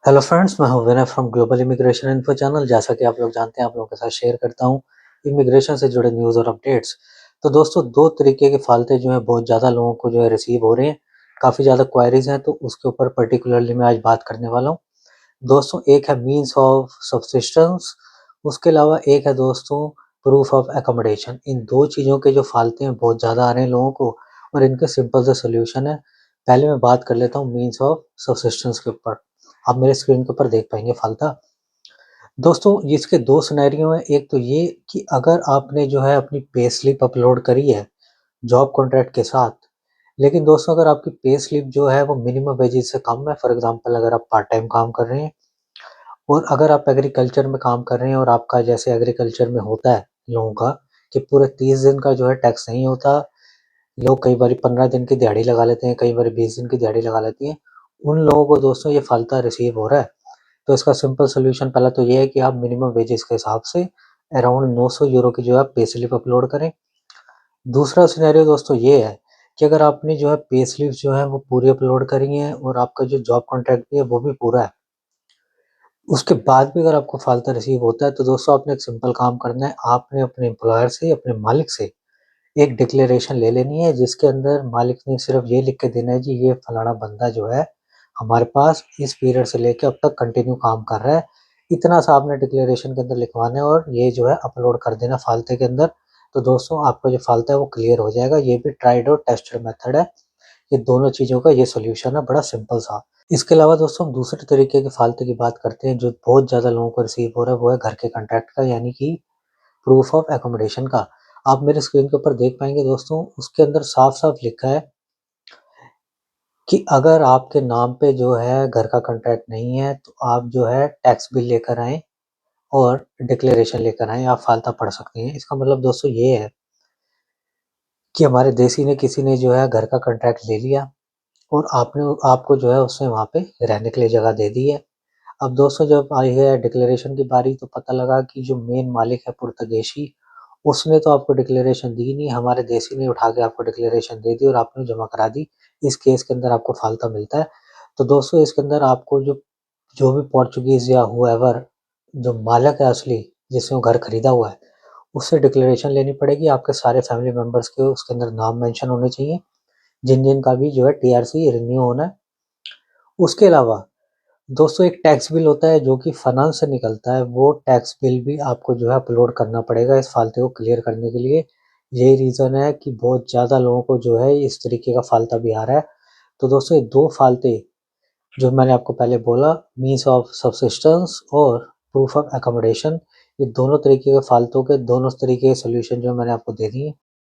Hello friends, मैं हूं Vinay from global immigration info channel. जैसा कि आप लोग जानते हैं, आप लोगों के साथ शेयर करता हूं इमिग्रेशन से जुड़े न्यूज़ और अपडेट्स। तो दोस्तों, दो तरीके के फालते जो हैं बहुत ज़्यादा लोगों को जो है रिसीव हो रहे हैं। काफ़ी ज़्यादा क्वायरीज हैं, तो उसके ऊपर पर्टिकुलरली मैं आज बात करने वाला हूँ। दोस्तों, एक है मीन्स ऑफ सब्सिस्टेंस, उसके अलावा एक है दोस्तों प्रूफ ऑफ एकोमोडेशन। इन दो चीज़ों के जो फालते हैं बहुत ज़्यादा आ रहे हैं लोगों को, और इनके सिंपल से सोल्यूशन है। पहले मैं बात कर लेता हूँ मीन्स ऑफ सब्सिस्टेंस के ऊपर। आप मेरे स्क्रीन के ऊपर देख पाएंगे फालता। दोस्तों, इसके दो सिनेरियो हैं। एक तो ये कि अगर आपने जो है अपनी पे स्लिप अपलोड करी है जॉब कॉन्ट्रैक्ट के साथ, लेकिन दोस्तों अगर आपकी पे स्लिप जो है वो मिनिमम वेजेस से कम है। फॉर एग्जांपल, अगर आप पार्ट टाइम काम कर रहे हैं और अगर आप एग्रीकल्चर में काम कर रहे हैं, और आपका जैसे एग्रीकल्चर में होता है लोगों का कि पूरे 30 दिन का जो है टैक्स नहीं होता। लोग कई बार 15 दिन की दिहाड़ी लगा लेते हैं, कई बार 20 दिन की दिहाड़ी लगा लेती हैं। उन लोगों को दोस्तों ये फालता रिसीव हो रहा है। तो इसका सिंपल सोल्यूशन पहला तो ये है कि आप मिनिमम वेजेस के हिसाब से अराउंड 900 यूरो की जो है पे स्लिप अपलोड करें। दूसरा सिनेरियो दोस्तों ये है कि अगर आपने जो है पे स्लिप जो है वो पूरी अपलोड करी है और आपका जो जॉब कॉन्ट्रैक्ट भी है वो भी पूरा है, उसके बाद भी अगर आपको फालता रिसीव होता है, तो दोस्तों आपने एक सिंपल काम करना है। आपने अपने एम्प्लॉयर से, अपने मालिक से एक डिक्लेरेशन ले लेनी है, जिसके अंदर मालिक ने सिर्फ ये लिख के देना है जी, ये फलाना बंदा जो है हमारे पास इस पीरियड से लेके अब तक कंटिन्यू काम कर रहा है। इतना सा आपने डिक्लेरेशन के अंदर लिखवाना है और ये जो है अपलोड कर देना फालते के अंदर। तो दोस्तों आपका जो फालता है वो क्लियर हो जाएगा। ये भी ट्राइड और टेस्टेड मेथड है। ये दोनों चीज़ों का ये सॉल्यूशन है, बड़ा सिंपल सा। इसके अलावा दोस्तों हम दूसरे तरीके के फालतू की बात करते हैं जो बहुत ज़्यादा लोगों को रिसीव हो रहा है, वो है घर के कॉन्ट्रैक्ट का, यानी कि प्रूफ ऑफ एकोमोडेशन का। आप मेरे स्क्रीन के ऊपर देख पाएंगे दोस्तों, उसके अंदर साफ-साफ लिखा है कि अगर आपके नाम पे जो है घर का कॉन्ट्रैक्ट नहीं है, तो आप जो है टैक्स बिल लेकर आएँ और डिक्लेरेशन लेकर आएँ। आप फालता पढ़ सकते हैं। इसका मतलब दोस्तों ये है कि हमारे देसी ने किसी ने जो है घर का कॉन्ट्रैक्ट ले लिया और आपको जो है उसने वहाँ पे रहने के लिए जगह दे दी है। अब दोस्तों जब आई है डिक्लेरेशन की बारी, तो पता लगा कि जो मेन मालिक है पुर्तगाली, उसने तो आपको डिक्लेरेशन दी नहीं, हमारे देसी ने उठा के आपको डिक्लेरेशन दे दी और आपने जमा करा दी। इस केस के अंदर आपको फालता मिलता है। तो दोस्तों इसके अंदर आपको जो जो भी पोर्चुगीज़ या हूएवर जो मालिक है असली, जिसने वो घर खरीदा हुआ है, उससे डिक्लेरेशन लेनी पड़ेगी। आपके सारे फैमिली मेंबर्स के उसके अंदर नाम मेंशन होने चाहिए, जिन-जिन का भी जो है टीआरसी रिन्यू होना है। उसके अलावा दोस्तों एक टैक्स बिल होता है जो कि फाइनेंस से निकलता है, वो टैक्स बिल भी आपको जो है अपलोड करना पड़ेगा इस फालते को क्लियर करने के लिए। यही रीज़न है कि बहुत ज़्यादा लोगों को जो है इस तरीके का फालता भी आ रहा है। तो दोस्तों ये 2 फालते जो मैंने आपको पहले बोला, मीन्स ऑफ सब्सिस्टेंस और प्रूफ ऑफ अकोमोडेशन, ये दोनों तरीके के फालतू के दोनों तरीके के सॉल्यूशन जो मैंने आपको दे दिए।